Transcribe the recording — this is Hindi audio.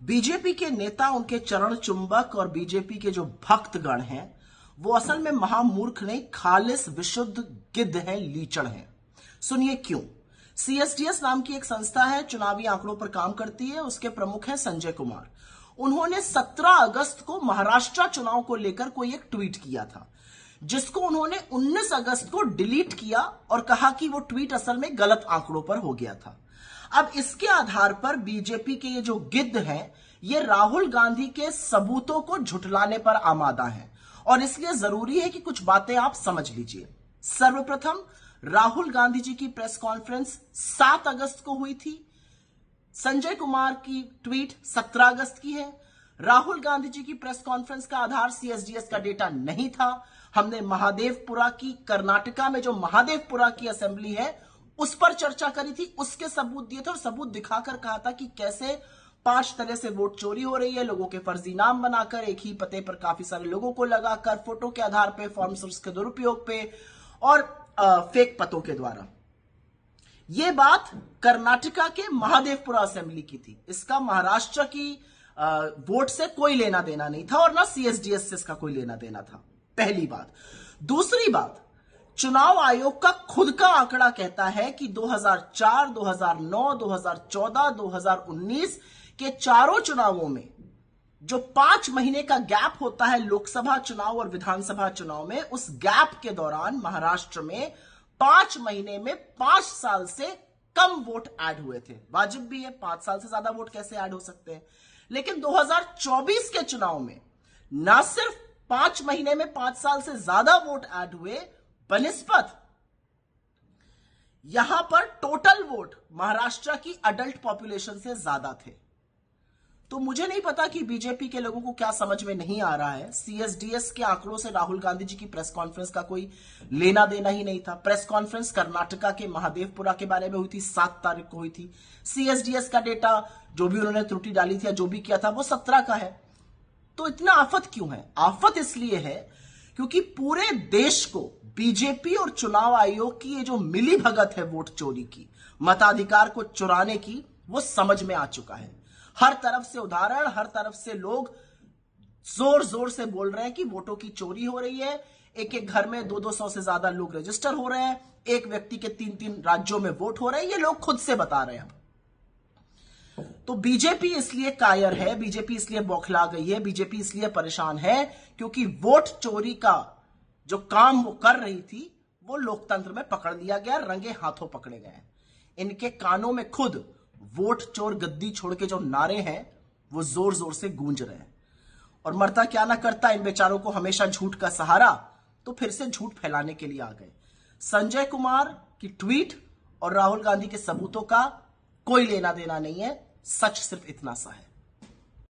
बीजेपी के नेता, उनके चरण चुंबक और बीजेपी के जो भक्तगण हैं वो असल में महामूर्ख नहीं, खालिस विशुद्ध गिद्ध हैं, लीचड़ हैं। सुनिए क्यों। सीएसडीएस नाम की एक संस्था है, चुनावी आंकड़ों पर काम करती है। उसके प्रमुख हैं संजय कुमार। उन्होंने 17 अगस्त को महाराष्ट्र चुनाव को लेकर कोई एक ट्वीट किया था, जिसको उन्होंने 19 अगस्त को डिलीट किया और कहा कि वो ट्वीट असल में गलत आंकड़ों पर हो गया था। अब इसके आधार पर बीजेपी के ये जो गिद्ध हैं, ये राहुल गांधी के सबूतों को झुठलाने पर आमादा हैं और इसलिए जरूरी है कि कुछ बातें आप समझ लीजिए। सर्वप्रथम, राहुल गांधी जी की प्रेस कॉन्फ्रेंस 7 अगस्त को हुई थी। संजय कुमार की ट्वीट 17 अगस्त की है। राहुल गांधी जी की प्रेस कॉन्फ्रेंस का आधार सीएसडीएस का डेटा नहीं था। हमने महादेवपुरा की, कर्नाटका में जो महादेवपुरा की असेंबली है उस पर चर्चा करी थी, उसके सबूत दिए थे और सबूत दिखाकर कहा था कि कैसे 5 तरह से वोट चोरी हो रही है, लोगों के फर्जी नाम बनाकर, एक ही पते पर काफी सारे लोगों को लगाकर, फोटो के आधार पे, फॉर्म सोर्स के दुरुपयोग पे और फेक पतों के द्वारा। यह बात कर्नाटका के महादेवपुरा असेंबली की थी। इसका महाराष्ट्र की वोट से कोई लेना देना नहीं था और ना सीएसडीएस से इसका कोई लेना देना था। पहली बात। दूसरी बात, चुनाव आयोग का खुद का आंकड़ा कहता है कि 2004, 2009, 2014, 2019 के चारों चुनावों में जो 5 महीने का गैप होता है लोकसभा चुनाव और विधानसभा चुनाव में, उस गैप के दौरान महाराष्ट्र में 5 महीने में 5 साल से कम वोट ऐड हुए थे। वाजिब भी है, 5 साल से ज्यादा वोट कैसे ऐड हो सकते हैं। लेकिन 2024 के चुनाव में ना सिर्फ 5 महीने में 5 साल से ज्यादा वोट ऐड हुए, बनिस्बत यहां पर टोटल वोट महाराष्ट्र की अडल्ट पॉपुलेशन से ज्यादा थे। तो मुझे नहीं पता कि बीजेपी के लोगों को क्या समझ में नहीं आ रहा है। सीएसडीएस के आंकड़ों से राहुल गांधी जी की प्रेस कॉन्फ्रेंस का कोई लेना देना ही नहीं था। प्रेस कॉन्फ्रेंस कर्नाटका के महादेवपुरा के बारे में हुई थी, 7 तारीख को हुई थी। सीएसडीएस का डेटा जो भी उन्होंने त्रुटि डाली थी या जो भी किया था वो 17 का है। तो इतना आफत क्यों है? आफत इसलिए है क्योंकि पूरे देश को बीजेपी और चुनाव आयोग की ये जो मिली भगत है वोट चोरी की, मताधिकार को चुराने की, वो समझ में आ चुका है। हर तरफ से उदाहरण, हर तरफ से लोग जोर जोर से बोल रहे हैं कि वोटों की चोरी हो रही है। एक एक घर में 200-200 से ज्यादा लोग रजिस्टर हो रहे हैं, एक व्यक्ति के 3-3 राज्यों में वोट हो रहे हैं। ये लोग खुद से बता रहे हैं। तो बीजेपी इसलिए कायर है, बीजेपी इसलिए बौखला गई है, बीजेपी इसलिए परेशान है क्योंकि वोट चोरी का जो काम वो कर रही थी वो लोकतंत्र में पकड़ लिया गया, रंगे हाथों पकड़े गए। इनके कानों में खुद वोट चोर गद्दी छोड़ के जो नारे हैं वो जोर जोर से गूंज रहे हैं। और मरता क्या ना करता, इन बेचारों को हमेशा झूठ का सहारा, तो फिर से झूठ फैलाने के लिए आ गए। संजय कुमार की ट्वीट और राहुल गांधी के सबूतों का कोई लेना देना नहीं है। सच सिर्फ इतना सा है।